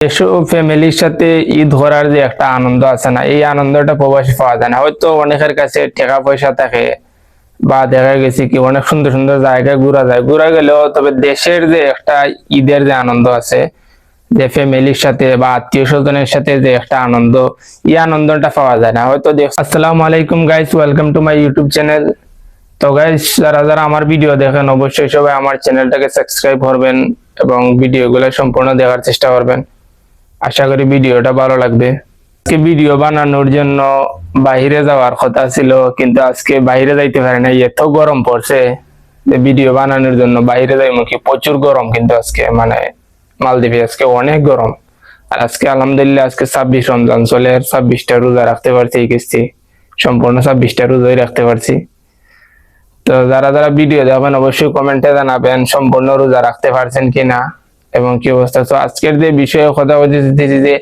এসব ফ্যামিলির সাথে ঈদ করার যে একটা আনন্দ আছে না, এই আনন্দটা প্রবাসী পাওয়া যায় না। হয়তো অনেকের কাছে টাকা পয়সা থাকে বা দেখা গেছে কি অনেক সুন্দর সুন্দর জায়গায় ঘোরা যায়, ঘোরা গেলেও তবে দেশের যে একটা ঈদের যে আনন্দ আছে, যে ফ্যামিলির সাথে বা আত্মীয় স্বজনের সাথে যে একটা আনন্দ, এই আনন্দটা পাওয়া যায় না হয়তো। আসসালামু আলাইকুম guys, welcome to my YouTube channel. তো গাইস, যারা যারা আমার ভিডিও দেখেন অবশ্যই সবাই আমার চ্যানেলটাকে সাবস্ক্রাইব করবেন এবং ভিডিওগুলো সম্পূর্ণ দেখার চেষ্টা করবেন। আশা করি ভিডিওটা ভালো লাগবে। আজকে ভিডিও বানানোর জন্য বাইরে যাওয়ার কথা ছিল, কিন্তু আজকে বাইরে যাইতে পারি না, এত গরম পড়ছে যে ভিডিও বানানোর জন্য বাইরে যাই মুখে প্রচুর গরম। কিন্তু আজকে মালদ্বীপে আজকে অনেক গরম। আর আজকে আলহামদুলিল্লাহ আজকে 26 রমজান চলে, 26টা রোজা রাখতে পারছি, কিস্তি সম্পূর্ণ 26টা রোজাই রাখতে পারছি। তো যারা যারা ভিডিও দেখবেন অবশ্যই কমেন্টে জানাবেন সম্পূর্ণ রোজা রাখতে পারছেন কিনা এবং কি অবস্থা। তো আজকের যে বিষয়ে কথা বলতেছি যে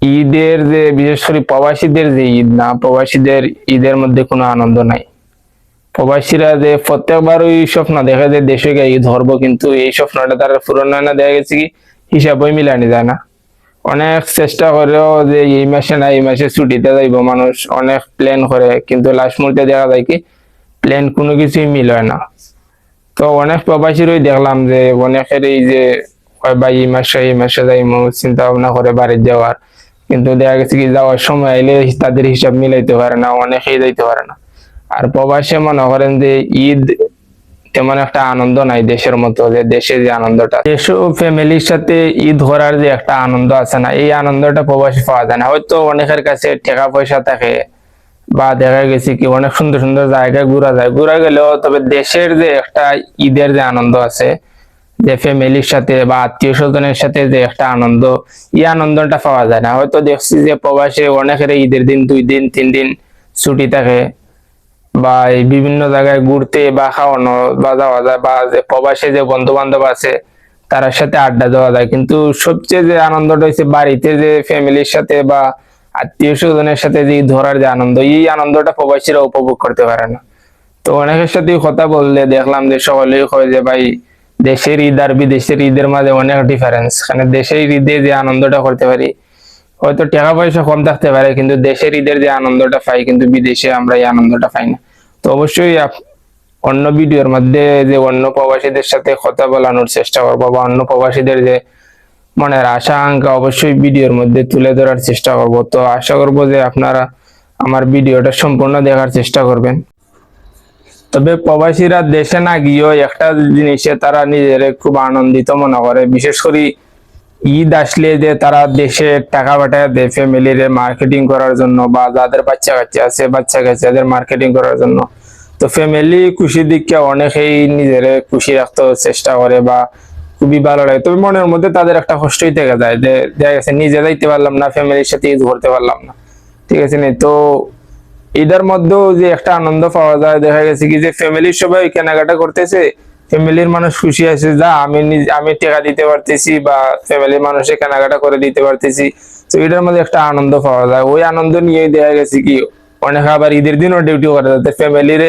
ঈদের যে বিশেষ করে প্রবাসীদের যে ঈদ, না প্রবাসীদের ঈদের মধ্যে কোনো আনন্দ নাই। প্রবাসীরা যে প্রত্যেকবার ওই স্বপ্ন দেখে যে দেশে গিয়ে ঈদ ধরবো, কিন্তু এই স্বপ্নটা তারা পূরণ হয় না। দেখা গেছে কি হিসাবই মিলানি যায় না। অনেক চেষ্টা করেও যে এই মাসে না এই মাসে ছুটিতে যাইব, মানুষ অনেক প্ল্যান করে, কিন্তু লাস্ট মুহূর্তে দেখা যায় কি প্ল্যান কোনো কিছুই মিল হয় না। তো অনেক প্রবাসীরই দেখলাম যে অনেকের এই যে বা এই মাসে যাই চিন্তা ভাবনা করে বাড়ি যাওয়ার, কিন্তু দেখা গেছে কি যাওয়ার সময় এলে তাদের হিসাব মিলাইতে পারে না, অনেকেই যাইতে পারে না। আর প্রবাসে মনে করেন যে ঈদ তেমন একটা আনন্দ নাই দেশের মতো, যে দেশে যে আনন্দটা, দেশও ফ্যামিলির সাথে ঈদ করার যে একটা আনন্দ আছে না, এই আনন্দটা প্রবাসী পাওয়া যায় না। হয়তো অনেকের কাছে টাকা পয়সা থাকে বা দেখা গেছে কি অনেক সুন্দর সুন্দর জায়গায় ঘোরা যায়, ঘোরা গেলেও তবে দেশের যে একটা ঈদের যে আনন্দ আছে, যে ফ্যামিলির সাথে বা আত্মীয় স্বজনের সাথে যে একটা আনন্দ, এই আনন্দটা পাওয়া যায় না। হয়তো দেখছি যে প্রবাসে অনেকের ঈদের দিন 2 দিন 3 দিন ছুটি থাকে, বা এই বিভিন্ন জায়গায় ঘুরতে বা খাওয়ানো বা যাওয়া যায়, বা যে প্রবাসে যে বন্ধু বান্ধব আছে তার সাথে আড্ডা দেওয়া যায়। কিন্তু সবচেয়ে যে আনন্দটা হচ্ছে বাড়িতে যে ফ্যামিলির সাথে বা আত্মীয় স্বজনের সাথে যে ধরার যে আনন্দ, এই আনন্দটা প্রবাসীরা উপভোগ করতে পারে না। তো অনেকের সাথে কথা বললে দেখলাম যে সকলেই কয় যে ভাই দেশের ঈদ আর বিদেশের ঈদের মাঝে অনেক ডিফারেন্স। মানে দেশের ঈদে যে আনন্দটা করতে পারি, হয়তো টাকা পয়সা কম থাকতে পারে, কিন্তু দেশের ঈদের যে আনন্দটা পাই কিন্তু বিদেশে আমরা এই আনন্দটা পাই না। তো অবশ্যই অন্য ভিডিওর মধ্যে যে অন্য প্রবাসীদের সাথে কথা বলানোর চেষ্টা করবো, বা অন্য প্রবাসীদের যে মনের আশা আকাঙ্ক্ষা অবশ্যই ভিডিওর মধ্যে তুলে ধরার চেষ্টা করব। তো আশা করব যে আপনারা আমার ভিডিওটা সম্পূর্ণ দেখার চেষ্টা করবেন। তবে প্রবাসীরা দেশে না গিয়েও একটা জিনিসে তারা নিজের খুব আনন্দিত মনে করে, বিশেষ করে ঈদ আসলে যে তারা দেশে টাকা পাঠায় দেয় ফ্যামিলির মার্কেটিং করার জন্য, বা যাদের বাচ্চা কাচ্চা আছে বাচ্চা কাচ্চাদের মার্কেটিং করার জন্য। তো ফ্যামিলি খুশি দিকে অনেকেই নিজের খুশি রাখতে চেষ্টা করে বা খুবই ভালো লাগে। তবে মনের মধ্যে তাদের একটা কষ্টই থেকে যায় যে দেখা গেছে নিজে যাইতে পারলাম না, ফ্যামিলির সাথে ঈদ করতে পারলাম না, ঠিক আছে নি। তো ঈদের মধ্যেও যে একটা আনন্দ পাওয়া যায়, দেখা গেছে কি যে ফ্যামিলির সবাই কেনাকাটা করতেছে, ফ্যামিলির মানুষ খুশি আছে, যা আমি টাকা দিতে পারতেছি বা ফ্যামিলির মানুষে কেনাকাটা করে দিতে পারতেছি। তো এটার মধ্যে একটা আনন্দ পাওয়া যায়, ওই আনন্দ নিয়ে দেখা গেছে কি অনেকে আবার ঈদের দিনও ডিউটি করে, যাতে ফ্যামিলির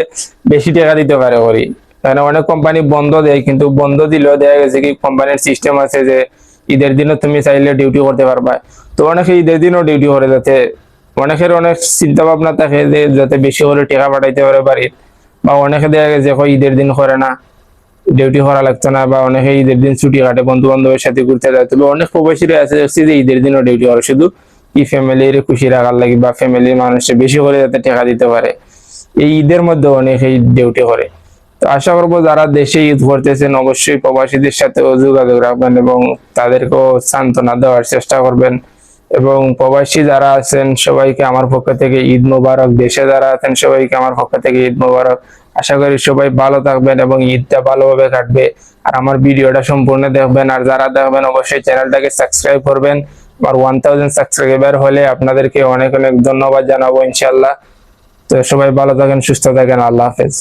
বেশি টাকা দিতে পারে করি। মানে অনেক কোম্পানি বন্ধ দেয়, কিন্তু বন্ধ দিলেও দেখা গেছে কি কোম্পানির সিস্টেম আছে যে ঈদের দিনও তুমি চাইলে ডিউটি করতে পারবা। তো অনেকে ঈদের দিনও ডিউটি করে, যাতে অনেকের অনেক চিন্তা ভাবনা থাকে যে যাতে বেশি করে টাকা পাঠাইতে পারে বাড়ির। বা অনেকে দেখা গেছে ঈদের দিন করে না, ডিউটি করা লাগতো না, বা অনেকে ঈদের দিন ছুটি কাটে বন্ধু বান্ধবের সাথে ঘুরতে যায়। তবে অনেক প্রবাসীরা আছে দেখছি যে ঈদের দিনও ডিউটি করে, শুধু কি ফ্যামিলির খুশি রাখার লাগে বা ফ্যামিলির মানুষের বেশি করে যাতে টাকা দিতে পারে, এই ঈদের মধ্যে অনেকেই ডিউটি করে। তো আশা করবো যারা দেশে ঈদ করতেছেন অবশ্যই প্রবাসীদের সাথেও যোগাযোগ রাখবেন এবং তাদেরকেও সান্ত্বনা দেওয়ার চেষ্টা করবেন। এবং প্রবাসী যারা আছেন সবাইকে আমার পক্ষ থেকে ঈদ মোবারক, দেশে যারা আছেন সবাইকে আমার পক্ষ থেকে ঈদ মোবারক। আশা করি সবাই ভালো থাকবেন এবং ঈদটা ভালোভাবে কাটবে। আর আমার ভিডিওটা সম্পূর্ণ দেখবেন, আর যারা দেখবেন অবশ্যই চ্যানেলটাকে সাবস্ক্রাইব করবেন। আর 1000 সাবস্ক্রাইবার হলে আপনাদেরকে অনেক অনেক ধন্যবাদ জানাবো ইনশাআল্লাহ। তো সবাই ভালো থাকেন, সুস্থ থাকেন, আল্লাহ হাফেজ।